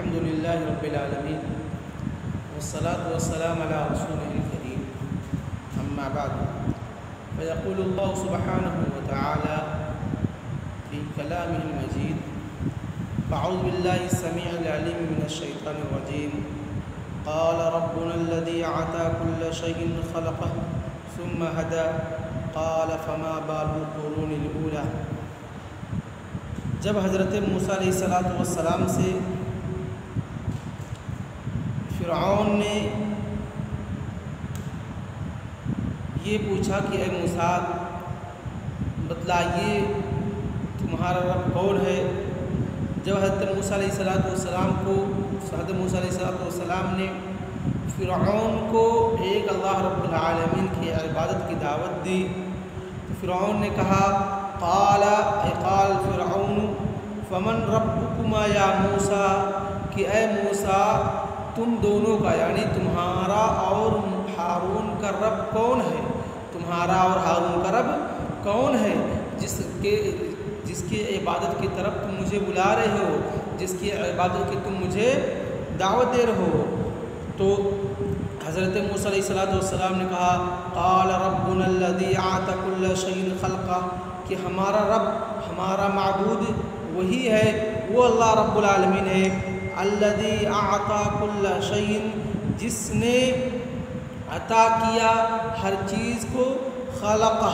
الحمد للہ رب العالمین والصلاة والسلام على رسوله الكریم اما بعد فيقول الله سبحانه وتعالى في كلامه المجيد أعوذ بالله السميع العليم من الشيطان الرجيم قال ربنا الذي أعطى كل شيء خلقه ثم هدى قال فما بال القرون الأولى۔ جب حضرت موسیٰ علیہ السلام سے فرعون نے یہ پوچھا کہ اے موسیٰ بتلائیے تمہارا رب کون ہے، جب حضرت موسیٰ علیہ السلام کو حضرت موسیٰ علیہ السلام نے فرعون کو ایک اللہ رب العالمین کی عبادت کی دعوت دی تو فرعون نے کہا قال فرعون فمن ربکما یا موسیٰ، کہ اے موسیٰ تم دونوں کا یعنی تمہارا اور ہارون کا رب کون ہے، تمہارا اور ہارون کا رب کون ہے جس کی عبادت کی طرف تم مجھے بلا رہے ہو، جس کی عبادت کی تم مجھے دعوت دے رہے ہو۔ تو حضرت موسیٰ علیہ السلام نے کہا قال ربنا الذي اعطى كل شيء خلقه، کہ ہمارا رب ہمارا معبود وہی ہے، وہ اللہ رب العالمین ہے، الذي اعطى كل شيء، جس نے عطا کیا ہر چیز کو، خلقہ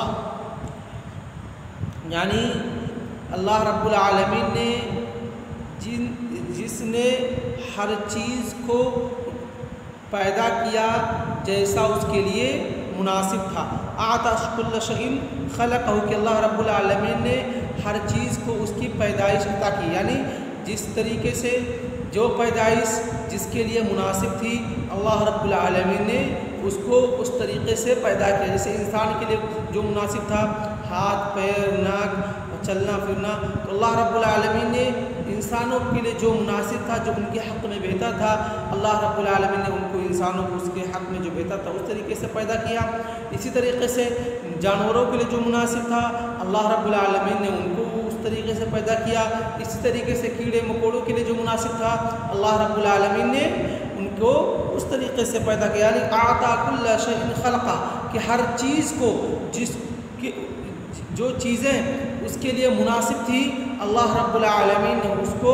یعنی اللہ رب العالمین نے جس نے ہر چیز کو پیدا کیا جیسا اس کے لیے مناسب تھا۔ اعطى كل شيء خلقہ، کہ اللہ رب العالمین نے ہر چیز کو اس کی پیدائش عطا کی، یعنی جس طریقے سے جو پیدائش جس کے لیے مناسب تھی اللہ رب العالمین نے اس کو اس طریقے سے پیدا کیا۔ جیسے انسان کے لیے جو مناسب تھا ہاتھ پیر ناک چلنا پھرنا، تو اللہ رب العالمین نے انسانوں کے لیے جو مناسب تھا جو ان کے حق میں بہتر تھا اللہ رب العالمین نے ان کو انسانوں کو اس کے حق میں جو بہتر تھا اس طریقے سے پیدا کیا۔ اسی طریقے سے جانوروں کے لیے جو مناسب تھا اللہ رب العالمین نے ان کو اس طریقے سے پیدا کیا۔ اسی طریقے سے کیڑے مکوڑوں کے لیے جو مناسب تھا اللہ رب العالمین نے ان کو اس طریقے سے پیدا کیا، یعنی اعطى كل شيء خلقہ، کہ ہر چیز کو جو چیزیں اس کے لیے مناسب تھی اللہ رب العالمین نے اس کو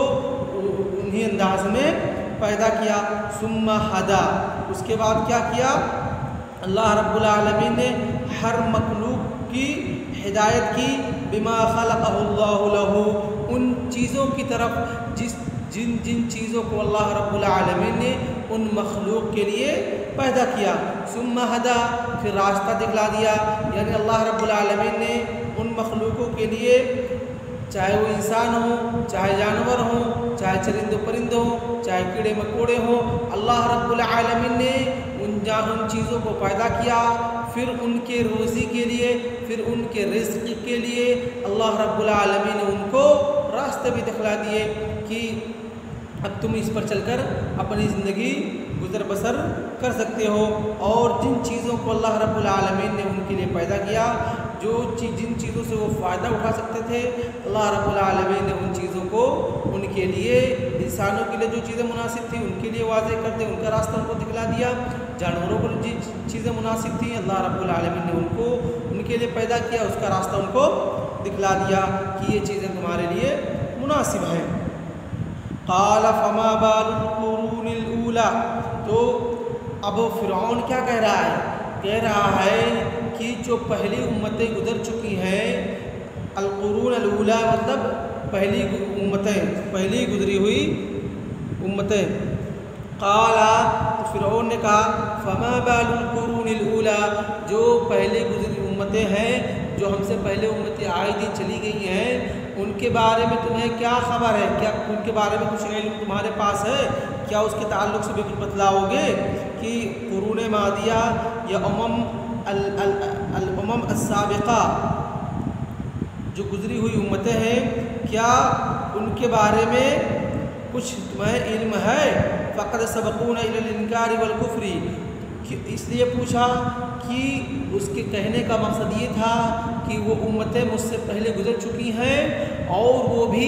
انہی انداز میں پیدا کیا۔ ثم ہدا، اس کے بعد کیا کیا اللہ رب العالمین نے ہر مخلوق کی ہدایت کی، بما خلقہ اللہ لہ، ان چیزوں کی طرف جن چیزوں کو اللہ رب العالمین نے ان مخلوق کے لیے پیدا کیا۔ ثم ہدا، پھر راستہ دکھلا دیا، یعنی اللہ رب العالمین نے ان مخلوقوں کے لیے چاہے وہ انسان ہوں چاہے جانور ہوں چاہے چرند و پرند ہوں چاہے کیڑے مکوڑے ہوں، اللہ رب العالمین نے ان چیزوں کو پیدا کیا، پھر ان کے روزی کے لیے پھر ان کے رزق کے لیے اللہ رب العالمین نے ان کو راستے بھی دکھلا دیے کہ اب تم اس پر چل کر اپنی زندگی گزر بسر کر سکتے ہو۔ اور جن چیزوں کو اللہ رب العالمین نے ان کے لیے پیدا کیا، جن چیزوں سے وہ فائدہ اٹھا سکتے تھے اللہ رب العالمین نے ان چیزوں کو ان کے لیے انسانوں کے لیے جو چیزیں مناسب تھیں ان کے لیے واضح کر دے، ان کا راستہ ان کو دکھلا دیا۔ جانوروں کو جن چیزیں مناسب تھیں اللہ رب العالمین نے ان کے لیے پیدا کیا، اس کا راستہ ان کو دکھلا دیا کہ یہ چیزیں تمہارے لیے مناسب ہیں۔ قال فما بال القرون الاولى، تو اب فرعون کیا کہہ رہا ہے کہ جو پہلی امتیں گزر چکی ہیں، القرون الاولى مطلب پہلی امتیں، پہلی گزری ہوئی امتیں۔ قال، تو فرعون نے کہا فما بال القرون الاولى، جو پہلی گزری امتیں ہیں جو ہم سے پہلے امتیں آئی دی چلی گئی ہیں ان کے بارے میں تمہیں کیا خبر ہے، کیا ان کے بارے میں کچھ علم تمہارے پاس ہے، کیا اس کے تعلق سے بھی کچھ بتلاؤ گے کہ قرون ماضیہ یا الامم السابقہ جو گزری ہوئی امتیں ہیں کیا ان کے بارے میں کچھ تمہیں علم ہے؟ فقد سبقونا الی الانکار والکفر، اس لیے پوچھا کہ اس کے کہنے کا مقصد یہ تھا کہ وہ امتیں مجھ سے پہلے گزر چکی ہیں اور وہ بھی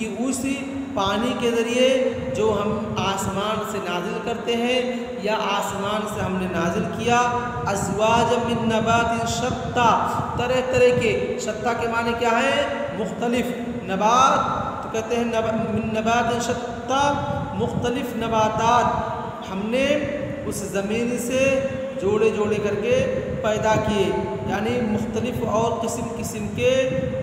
کہ اس پانی کے ذریعے جو ہم آسمان سے نازل کرتے ہیں یا آسمان سے ہم نے نازل کیا ازواج من نبات شتا، طرح طرح کے، شتا کے معنی کیا ہے؟ مختلف، نبات تو کہتے ہیں من نبات شتا، مختلف نباتات ہم نے اس زمین سے جوڑے جوڑے کر کے پیدا کیے، یعنی مختلف اور قسم قسم کے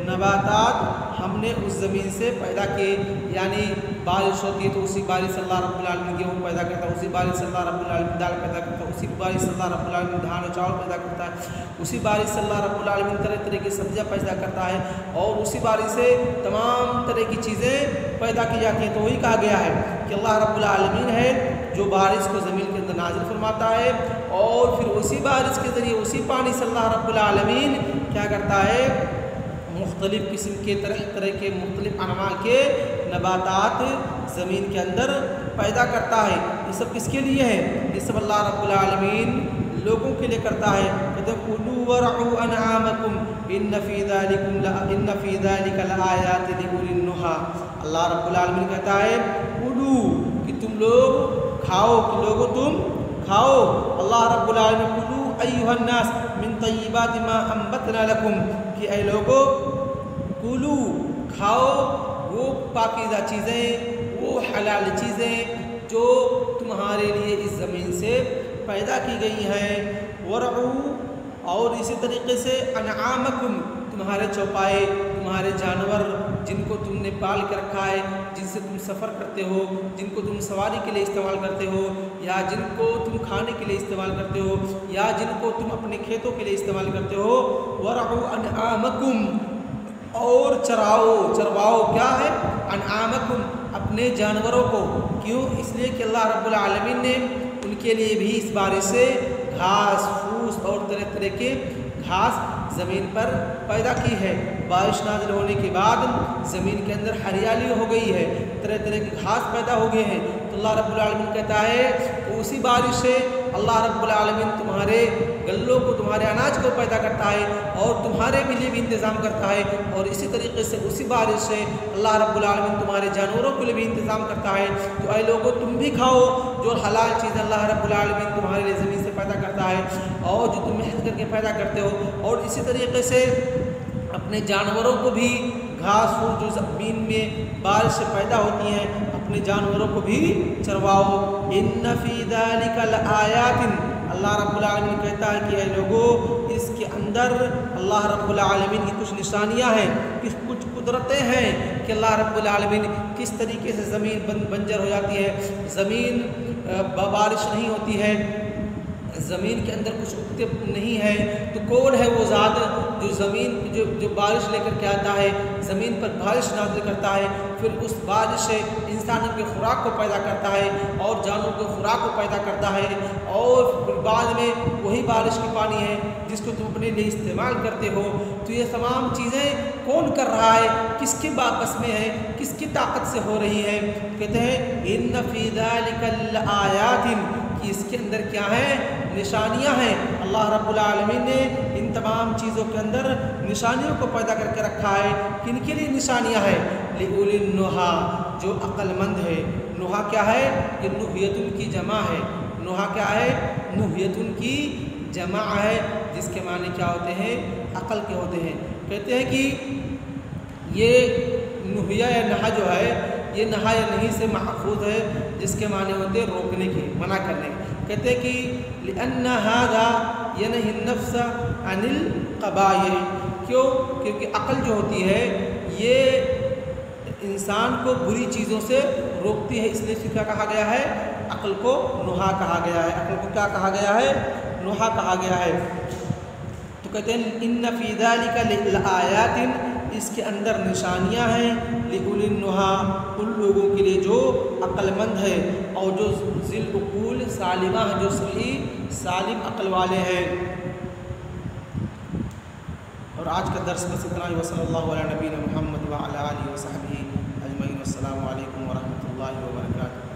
نباتات ہم نے اس زمین سے پیدا کیے، یعنی بارش ہوتی ہے تو اسی بارش سے اللہ رب العالمین گیہوں پیدا کرتا ہے، اسی بارش سے اللہ رب العالمین دال پیدا کرتا ہے، اسی بارش سے اللہ رب العالمین دھان اور چاول پیدا کرتا ہے، اسی بارش سے اللہ رب العالمین طرح طرح کی سبزیاں پیدا کرتا ہے، اور اسی بارش سے تمام طرح کی چیزیں پیدا کی جاتی ہیں۔ تو وہی کہا گیا ہے کہ اللہ رب العالمین ہے جو بارش کو زمین کے اندر نازل فرماتا ہے، اور پھر اسی بارش کے ذریعے اسی پانی سے اللہ رب العالمین کیا کرتا ہے؟ مختلف قسم کے، طرح طرح کے، مختلف انواع کے نباتات زمین کے اندر پیدا کرتا ہے۔ یہ سب کس کے لیے ہے؟ یہ سب اللہ رب العالمین لوگوں کے لیے کرتا ہے۔ کہتے ہیں کُلُوا وَارْعُوا أَنْعَامَكُمْ إِنَّ فِي ذَلِكَ لَآيَاتٍ لِأُولِي النُّهَىٰ۔ اللہ رب العالمین کہتا ہے کُلُوا، کہ تم لوگ کھاؤ، کہ لوگو تم کھاؤ۔ اللہ رب العالمین کُلُوا أَيُّهَا النَّاسُ مِن طَيِّبَاتِ مَا أَنبَتْنَا لَكُمْ، کہ اے لوگو کُلُوا، کھاؤ وہ پاکیزہ چیزیں، وہ حلال چیزیں جو تمہارے لیے اس زمین سے پیدا کی گئی ہیں۔ وَارْعُوا، اور اسی طریقے سے انعامکم، تمہارے چوپائے، تمہارے جانور جن کو تم نے پال کے رکھا ہے، جن سے تم سفر کرتے ہو، جن کو تم سواری کے لیے استعمال کرتے ہو، یا جن کو تم کھانے کے لیے استعمال کرتے ہو، یا جن کو تم اپنے کھیتوں کے لیے استعمال کرتے ہو۔ وَارْعُوا انعامکم، اور چرواؤ کیا ہے؟ انعامکم، اپنے جانوروں کو۔ کیوں؟ اس لیے کہ اللہ رب العالمین نے ان کے لیے بھی اس بارش سے گھاس پھوس اور طرح طرح کے گھاس زمین پر پیدا کی ہے۔ بارش نازل ہونے کے بعد زمین کے اندر ہریالی ہو گئی ہے، طرح طرح کے گھاس پیدا ہو گئے ہیں، تو اللہ رب العالمین کہتا ہے اسی بارش سے اللہ رب العالمین تمہارے غلوں کو، تمہارے اناج کو پیدا کرتا ہے، اور تمہارے لیے بھی انتظام کرتا ہے، اور اسی طریقے سے اسی بارش سے اللہ رب العالمین تمہارے جانوروں کے لیے بھی انتظام کرتا ہے۔ تو اے لوگوں تم بھی کھاؤ جو حلال چیز اللہ رب العالمین تمہارے لیے زمین سے پیدا کرتا ہے، اور جو تم محنت کر کے پیدا کرتے ہو، اور اسی طریقے سے اپنے جانوروں کو بھی گھاس پھوس جو زمین میں بارش سے پیدا ہوتی ہیں، اپنے جانوروں کو بھی چرواؤ۔ ان فی ذلک لآیات، اللہ رب العالمین کہتا ہے کہ اے لوگو اس کے اندر اللہ رب العالمین کی کچھ نشانیاں ہیں، کچھ قدرتیں ہیں کہ اللہ رب العالمین کس طریقے سے زمین بنجر ہو جاتی ہے، زمین بارش نہیں ہوتی ہے، زمین کے اندر کچھ اگتے نہیں ہے، تو کون ہے وہ ذات جو زمین جو بارش لے کر کے آتا ہے، زمین پر بارش نازل کرتا ہے، پھر اس بارش سے انسانوں کے خوراک کو پیدا کرتا ہے اور جانوروں کے خوراک کو پیدا کرتا ہے، اور پھر بعد میں وہی بارش کی پانی ہے جس کو تم اپنے لیے استعمال کرتے ہو۔ تو یہ تمام چیزیں کون کر رہا ہے؟ کس کے باپس میں ہے؟ کس کی طاقت سے ہو رہی ہے؟ کہتے ہیں ان فی ذلک لآیات، کہ اس کے اندر کیا ہے؟ نشانیاں ہیں۔ اللہ رب العالمین نے ان تمام چیزوں کے اندر نشانیوں کو پیدا کر کے رکھا ہے۔ کن کے لیے نشانیاں ہیں؟ لِأُولِي النُّهَىٰ، جو عقل مند ہے۔ نُہا کیا ہے؟ یہ نُحْیَتُن کی جمع ہے۔ نُہا کیا ہے؟ نُحْیَتُن کی جمع ہے، جس کے معنی کیا ہوتے ہیں؟ عقل کے ہوتے ہیں۔ کہتے ہیں کہ یہ نُحْیَا یا نہا جو ہے، یہ نہا یا نہیں سے محفوظ ہے، جس کے معنی ہوتے ہیں روکنے کے، منع کرنے کے۔ کہتے ہیں کہ لِأَنَّ هَذَا يَنْهِي النَّفْسَ عَنِ الْقَبَائِحِ، کیوں؟ کیونکہ عقل جو ہوتی ہے یہ انسان کو بری چیزوں سے روکتی ہے، اس لیے کیا کہا گیا ہے؟ عقل کو نہا کہا گیا ہے۔ عقل کو کیا کہا گیا ہے؟ نہا کہا گیا ہے۔ تو کہتے ہیں ان فی ذلک لآیات، اس کے اندر نشانیاں ہیں، لِأُولِي النُّهَىٰ، ان لوگوں کے لیے جو عقل مند ہے اور جو ذی العقول سالمہ ہیں، جو صحیح سالم عقل والے ہیں۔ اور آج کا درس بس اتنا ہی۔ وصلی اللہ علی نبینا محمد وعلی آلہ وصحبہ اجمعین۔ السلام علیکم ورحمۃ اللہ وبرکاتہ۔